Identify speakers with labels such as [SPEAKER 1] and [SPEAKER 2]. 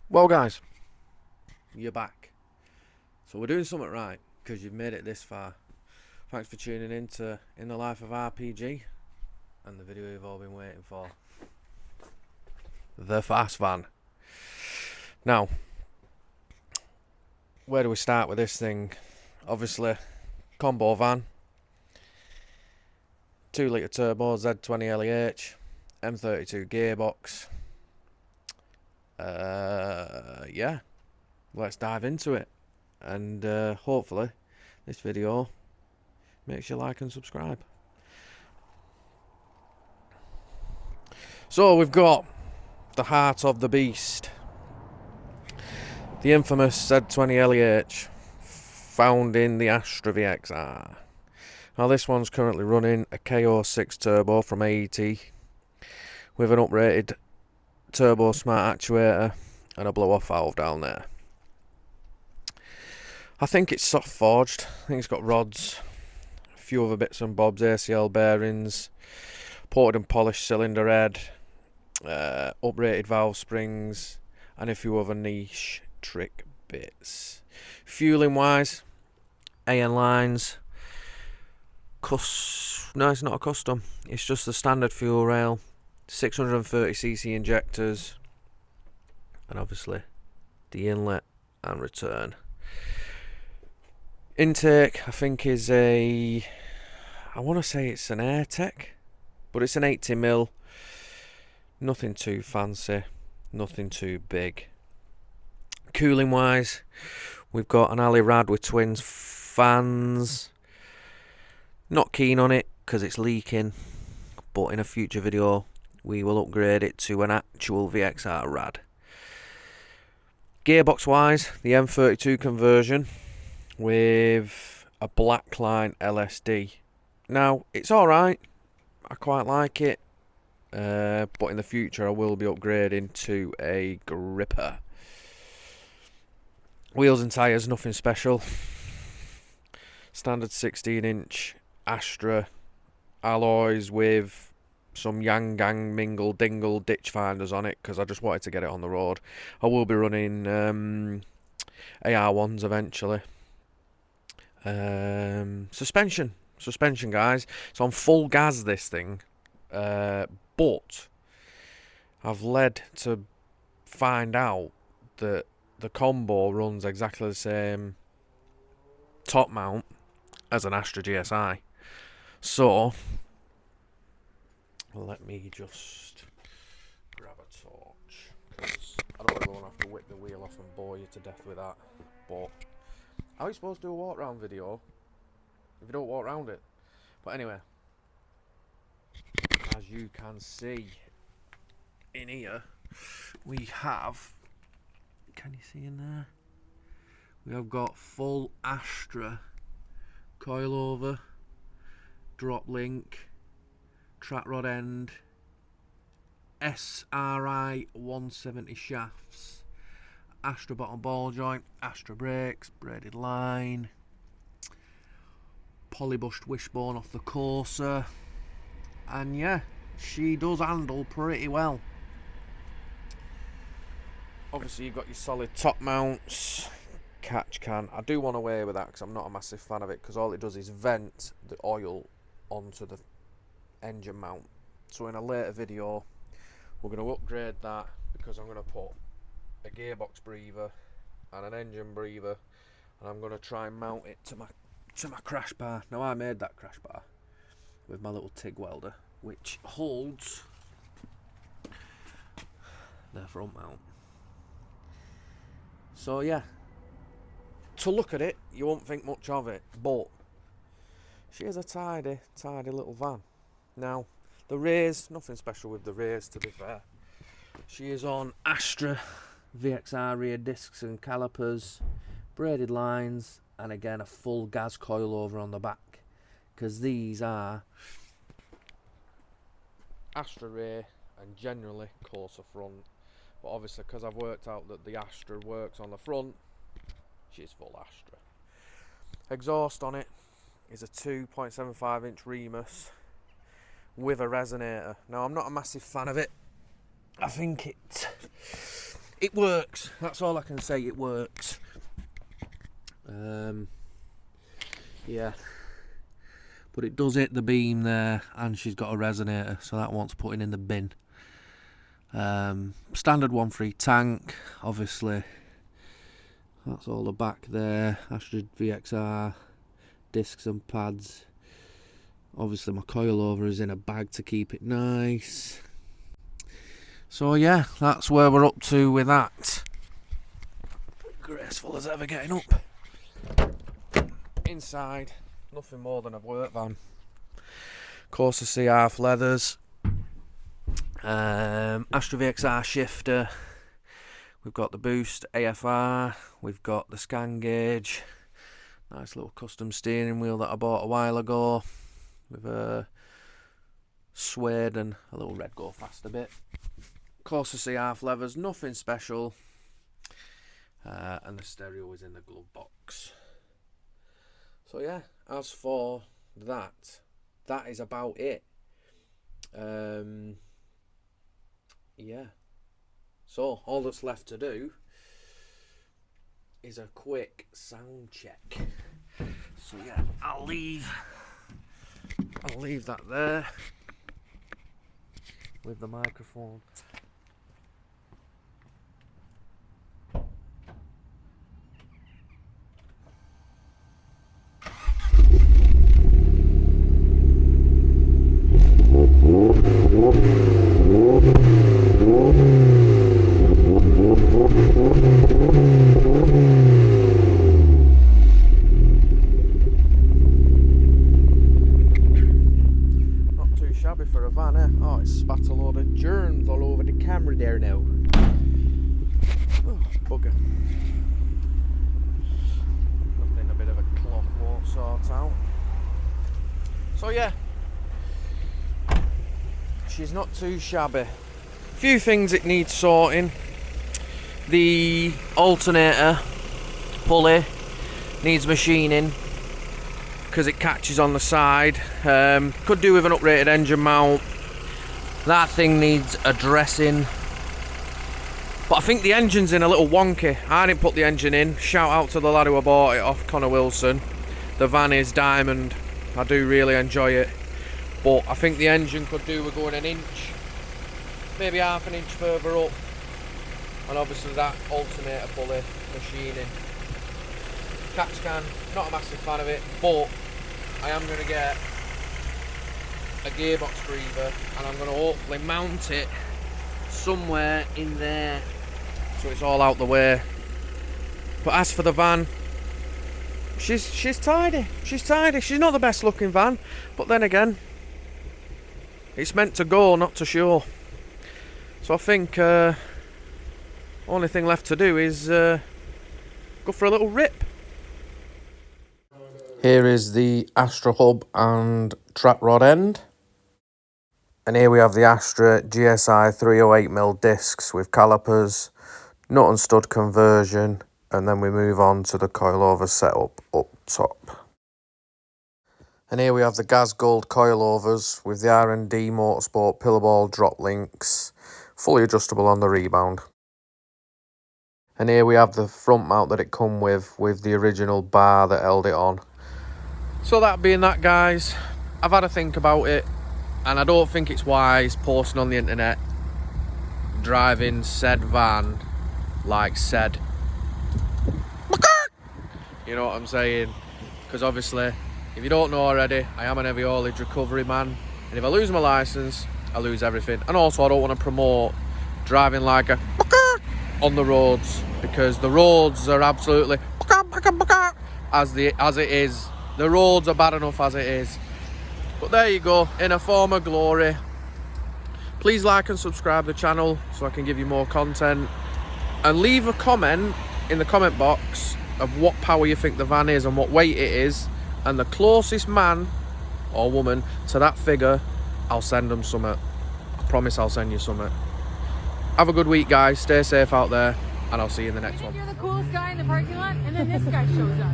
[SPEAKER 1] Well guys, you're back. So we're doing something right because you've made it this far. Thanks for tuning in to In the Life of RPG and the video you've all been waiting for. The fast van. Now, where do we start with this thing? Obviously, combo van. 2 litre turbo, Z20LEH, M32 gearbox. Yeah, let's dive into it. And hopefully this video makes you like and subscribe. So we've got the heart of the beast, the infamous Z20LEH, found in the Astra VXR. Now this one's currently running a KO6 turbo from AET with an uprated turbo smart actuator and a blow-off valve down there. I think it's soft forged. I think it's got rods, a few other bits and bobs, ACL bearings, ported and polished cylinder head, uprated valve springs, and a few other niche trick bits. Fueling wise, AN lines. No, it's not a custom. It's just the standard fuel rail, 630cc injectors, and obviously the inlet and return. Intake, I think, is I want to say it's an AirTech, but it's an 80mm. Nothing too fancy, nothing too big. Cooling wise, we've got an alley rad with twins fans. Not keen on it because it's leaking, but in a future video we will upgrade it to an actual VXR rad. Gearbox wise, the M32 conversion with a blackline LSD. Now, it's alright, I quite like it, but in the future I will be upgrading to a gripper. Wheels and tyres, nothing special. Standard 16-inch Astra alloys with some Yang Gang Mingle Dingle ditch finders on it because I just wanted to get it on the road. I will be running AR1s eventually. Suspension guys, it's on full gas this thing, but I've led to find out that the combo runs exactly the same top mount as an Astra GSI. So let me just grab a torch, 'cause I don't really want to have to whip the wheel off and bore you to death with that. But how are you supposed to do a walk round video if you don't walk around it? But anyway, as you can see in here, we have, can you see in there? We have got full Astra coilover, drop link, track rod end, SRI 170 shafts, Astra bottom ball joint, Astra brakes, braided line, polybushed wishbone off the Corsa, and yeah, she does handle pretty well. Obviously you've got your solid top mounts, catch can. I do want away with that because I'm not a massive fan of it, because all it does is vent the oil onto the engine mount. So in a later video we're going to upgrade that, because I'm going to put a gearbox breather and an engine breather, and I'm going to try and mount it to my crash bar. Now I made that crash bar with my little TIG welder, which holds their front mount. So yeah, to look at it you won't think much of it, but she is a tidy little van. Now the rears, nothing special with the rears to be fair. She is on Astra VXR rear discs and calipers, braided lines, and again a full gas coilover on the back, because these are Astra rear and generally Corsa front. But obviously because I've worked out that the Astra works on the front, she's full Astra. Exhaust on it is a 2.75 inch Remus with a resonator. Now I'm not a massive fan of it. I think it works. That's all I can say. It works. Yeah, but it does hit the beam there, and she's got a resonator, so that wants putting in the bin. Standard 1.3 tank, obviously. That's all the back there. Astra VXR discs and pads. Obviously my coilover is in a bag to keep it nice. So yeah, that's where we're up to with that. Graceful as ever getting up. Inside, nothing more than a work van. Corsa C half leathers. Astra VXR shifter. We've got the boost AFR. We've got the scan gauge. Nice little custom steering wheel that I bought a while ago. With a suede and a little red go faster bit. Corsa C half levers, nothing special. And the stereo is in the glove box. So yeah, as for that is about it. Yeah. So all that's left to do is a quick sound check. So yeah, I'll leave that there with the microphone. For a van, eh? Oh, it's spat a load of germs all over the camera there now. Oh, bugger. Nothing a bit of a cloth won't sort out. So yeah, she's not too shabby. Few things it needs sorting. The alternator pulley needs machining because it catches on the side. Could do with an uprated engine mount. That thing needs addressing. But I think the engine's in a little wonky. I didn't put the engine in. Shout out to the lad who bought it off, Connor Wilson. The van is diamond. I do really enjoy it. But I think the engine could do with going an inch, maybe half an inch further up. And obviously that alternator pulley machining. Catch can, not a massive fan of it, but I am going to get a gearbox breather and I'm going to hopefully mount it somewhere in there so it's all out the way. But as for the van, she's tidy. She's tidy. She's not the best looking van, but then again, it's meant to go, not to show. So I think only thing left to do is go for a little rip. Here is the Astra hub and trap rod end. And here we have the Astra GSI 308mm discs with calipers, nut and stud conversion, and then we move on to the coilover setup up top. And here we have the Gas Gold coilovers with the R&D Motorsport pillar ball drop links, fully adjustable on the rebound. And here we have the front mount that it come with the original bar that held it on. So that being that, guys, I've had a think about it, and I don't think it's wise posting on the internet driving said van like said. You know what I'm saying? Because obviously, if you don't know already, I am an heavy haulage recovery man, and if I lose my licence, I lose everything. And also I don't want to promote driving like a on the roads, because the roads are absolutely as it is. The roads are bad enough as it is. But there you go, in a former glory. Please like and subscribe the channel so I can give you more content. And leave a comment in the comment box of what power you think the van is and what weight it is. And the closest man or woman to that figure, I'll send them something. I promise I'll send you something. Have a good week, guys. Stay safe out there. And I'll see you in the next one.
[SPEAKER 2] You're the coolest guy in the parking lot, and then this guy shows up.